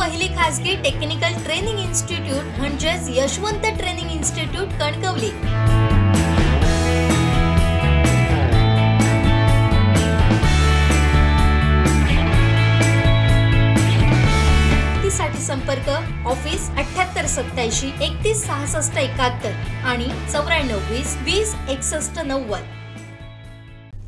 पहिली खासगी technical training institute म्हणजेच यशवंत ट्रेनिंग इन्स्टिट्यूट कणकवली। साठी संपर्क ऑफिस 7887 31 66 71 आणि 94 20 20 61 90।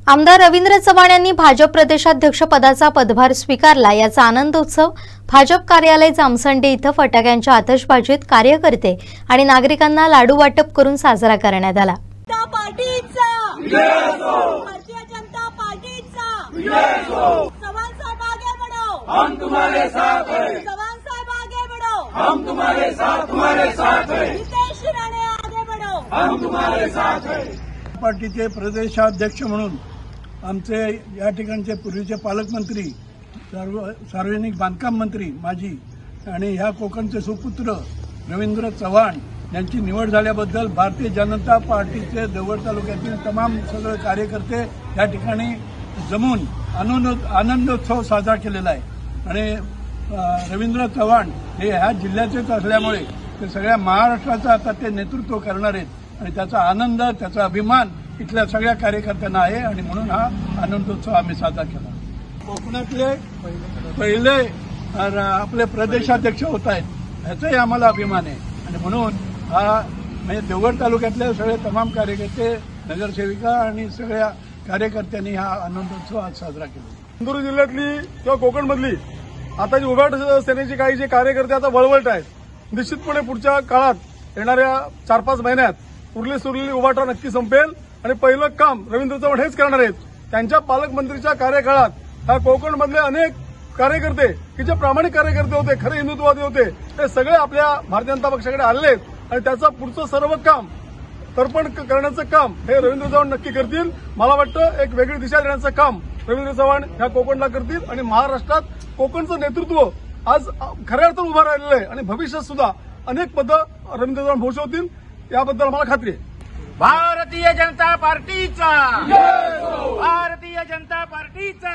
आमदार रवींद्र चव्हाण यांनी भाजप प्रदेशाध्यक्ष पदाचा पदभार स्वीकारला। याचा आनंदोत्सव भाजप कार्यालय जामसंडे इथं फटाक्यांच्या आतषबाजीत कार्यकर्ते आणि नागरिकांना लाडू वाटप करून साजरा करण्यात आला। भारतीय जनता पार्टीचा चव्हाण साहब आगे बढ़ो, हम तुम्हारे साथ हैं। चव्हाण साहब आगे बढ़ो, हम तुम्हारे साथ हैं। नितेश राणे आगे बढ़ो, हम तुम्हारे साथ हैं। पार्टीचे प्रदेशाध्यक्ष म्हणून आमचे या ठिकाणचे पूर्वीचे पालकमंत्री, सार्वजनिक बांधकाम मंत्री माजी आणि ह्या कोकणचे सुपुत्र रवींद्र चव्हाण यांची निवड झाल्याबद्दल भारतीय जनता पार्टीचे देवगड तालुक्यातील तमाम सगळे कार्यकर्ते या ठिकाणी जमून आनंदोत्सव साजरा केलेला आहे। आणि रवींद्र चव्हाण हे ह्या जिल्ह्याचेच असल्यामुळे ते सगळ्या महाराष्ट्राचं आता ते नेतृत्व करणार आहेत आणि त्याचा आनंद, त्याचा अभिमान इथल्या सगळ्या कार्यकर्त्यांना आहे आणि म्हणून हा आनंदोत्सव आम्ही साजरा केला। कोकणातले पहिले आपले प्रदेशाध्यक्ष होत आहेत ह्याचाही आम्हाला अभिमान आहे आणि म्हणून हा म्हणजे देवगड तालुक्यातले सगळे तमाम कार्यकर्ते, नगरसेविका आणि सगळ्या कार्यकर्त्यांनी हा आनंदोत्सव आज साजरा केला। सिंधुदुर्ग जिल्ह्यातली किंवा कोकणमधली आता जी उभाट सेनेचे काही जे कार्यकर्ते आता वळवळत आहेत, निश्चितपणे पुढच्या काळात येणाऱ्या 4-5 महिन्यात उरलेली उभाटा नक्की संपेल आणि पहिलं काम रवींद्र चव्हाण हेच करणार आहेत। त्यांच्या पालकमंत्रीच्या कार्यकाळात ह्या कोकणमधले अनेक कार्यकर्ते की जे प्रामाणिक कार्यकर्ते होते, खरे हिंदुत्ववादी होते, ते सगळे आपल्या भारतीय जनता पक्षाकडे आले आहेत आणि त्याचं पुढचं सर्व काम तर्पण करण्याचं काम हे रवींद्र चव्हाण नक्की करतील। मला वाटतं एक वेगळी दिशा देण्याचं काम रवींद्र चव्हाण ह्या कोकणला करतील आणि महाराष्ट्रात कोकणचं नेतृत्व आज खऱ्या अर्थानं उभं राहिलेलं आहे आणि भविष्यात सुद्धा अनेक पदं रवींद्र चव्हाण भूषवतील याबद्दल मला खात्री आहे। भारतीय जनता पार्टीचा, भारतीय जनता पार्टीचा,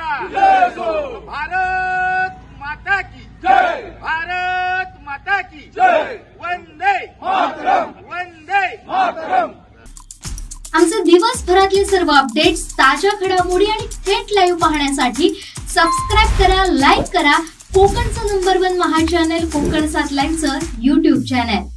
भारत माता की जय, भारत माता की जय, वंदे मातरम, वंदे मातरम। आमचे दिवसभरातले सर्व अपडेट्स, ताज्या घडामोडी आणि थेट लाईव्ह पाहण्यासाठी सबस्क्राइब करा, लाईक करा कोकणचं नंबर 1 महा चॅनल कोकण 7 लाईव्हचं YouTube चॅनल।